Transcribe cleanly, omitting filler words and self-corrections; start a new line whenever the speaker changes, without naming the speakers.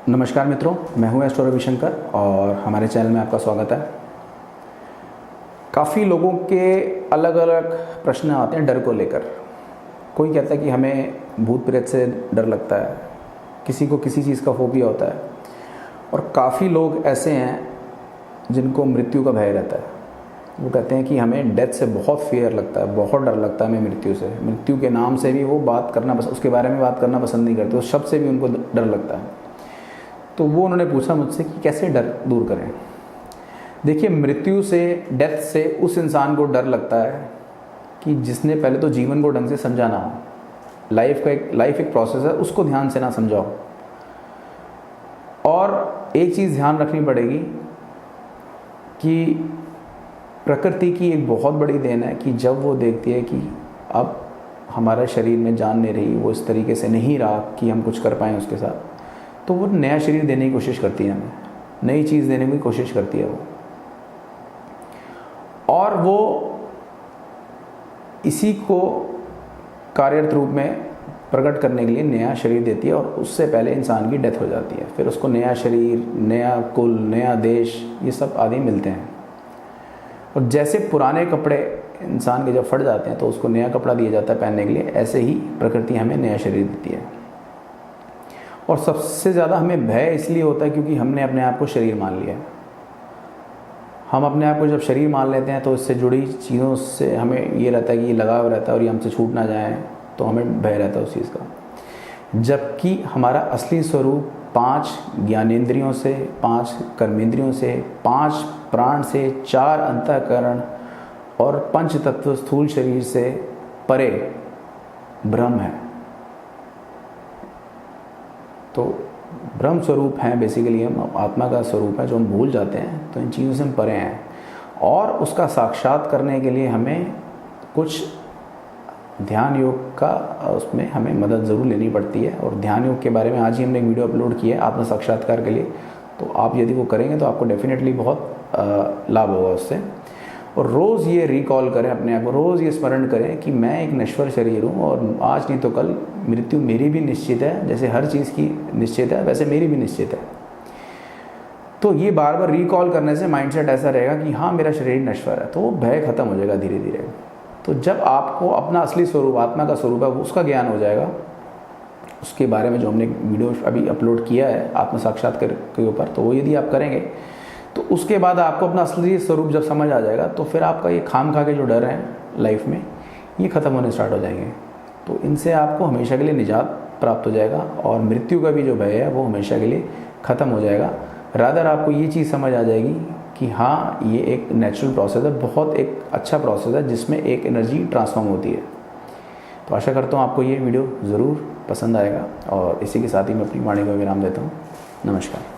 नमस्कार मित्रों, मैं हूं एस्ट्रो रविशंकर और हमारे चैनल में आपका स्वागत है। काफ़ी लोगों के अलग अलग प्रश्न आते हैं डर को लेकर। कोई कहता है कि हमें भूत प्रेत से डर लगता है, किसी को किसी चीज़ का फोबिया होता है, और काफ़ी लोग ऐसे हैं जिनको मृत्यु का भय रहता है। वो कहते हैं कि हमें डेथ से बहुत फियर लगता है, बहुत डर लगता है हमें मृत्यु से। मृत्यु के नाम से भी वो बात करना उसके बारे में बात करना पसंद नहीं करते, उस शब्द से भी उनको डर लगता है। तो वो उन्होंने पूछा मुझसे कि कैसे डर दूर करें। देखिए, मृत्यु से, डेथ से उस इंसान को डर लगता है कि जिसने पहले तो जीवन को ढंग से समझा ना हो। लाइफ एक प्रोसेस है, उसको ध्यान से ना समझाओ। और एक चीज़ ध्यान रखनी पड़ेगी कि प्रकृति की एक बहुत बड़ी देन है कि जब वो देखती है कि अब हमारे शरीर में जान नहीं रही, वो इस तरीके से नहीं रहा कि हम कुछ कर पाएँ उसके साथ, तो वो नया शरीर देने की कोशिश करती है, हमें नई चीज़ देने की कोशिश करती है वो। और वो इसी को कार्यरत रूप में प्रकट करने के लिए नया शरीर देती है, और उससे पहले इंसान की डेथ हो जाती है। फिर उसको नया शरीर, नया कुल, नया देश, ये सब आदि मिलते हैं। और जैसे पुराने कपड़े इंसान के जब फट जाते हैं तो उसको नया कपड़ा दिया जाता है पहनने के लिए, ऐसे ही प्रकृति हमें नया शरीर देती है। और सबसे ज़्यादा हमें भय इसलिए होता है क्योंकि हमने अपने आप को शरीर मान लिया है। हम अपने आप को जब शरीर मान लेते हैं तो इससे जुड़ी चीज़ों से हमें ये रहता है कि ये लगाव रहता है और ये हमसे छूट ना जाए, तो हमें भय रहता है उस चीज़ का। जबकि हमारा असली स्वरूप 5 ज्ञानेंद्रियों से, 5 कर्मेंद्रियों से, 5 प्राण से, 4 अंतःकरण और 5 तत्व स्थूल शरीर से परे ब्रह्म है। तो ब्रह्म स्वरूप हैं, बेसिकली हम आत्मा का स्वरूप है जो हम भूल जाते हैं। तो इन चीज़ों से हम परे हैं, और उसका साक्षात करने के लिए हमें कुछ ध्यान योग का, उसमें हमें मदद ज़रूर लेनी पड़ती है। और ध्यान योग के बारे में आज ही हमने एक वीडियो अपलोड किया है आत्म साक्षात्कार के लिए, तो आप यदि वो करेंगे तो आपको डेफिनेटली बहुत लाभ होगा उससे। और रोज़ ये रिकॉल करें अपने आप को, रोज़ ये स्मरण करें कि मैं एक नश्वर शरीर हूँ और आज नहीं तो कल मृत्यु मेरी भी निश्चित है। जैसे हर चीज़ की निश्चित है, वैसे मेरी भी निश्चित है। तो ये बार बार रिकॉल करने से माइंडसेट ऐसा रहेगा कि हाँ, मेरा शरीर नश्वर है, तो वो भय खत्म हो जाएगा धीरे धीरे। तो जब आपको अपना असली स्वरूप, आत्मा का स्वरूप है, उसका ज्ञान हो जाएगा, उसके बारे में जो हमने वीडियो अभी अपलोड किया है आत्म साक्षात्कार के ऊपर, तो वो यदि आप करेंगे तो उसके बाद आपको अपना असली स्वरूप जब समझ आ जाएगा, तो फिर आपका ये खाम खा के जो डर है लाइफ में, ये ख़त्म होने स्टार्ट हो जाएंगे। तो इनसे आपको हमेशा के लिए निजात प्राप्त हो जाएगा, और मृत्यु का भी जो भय है वो हमेशा के लिए ख़त्म हो जाएगा। रादर आपको ये चीज़ समझ आ जाएगी कि हाँ, ये एक नेचुरल प्रोसेस है, बहुत एक अच्छा प्रोसेस है जिसमें एक एनर्जी ट्रांसफॉर्म होती है। तो आशा करता हूँ आपको ये वीडियो ज़रूर पसंद आएगा, और इसी के साथ ही मैं अपनी वाणी को विराम देता हूँ। नमस्कार।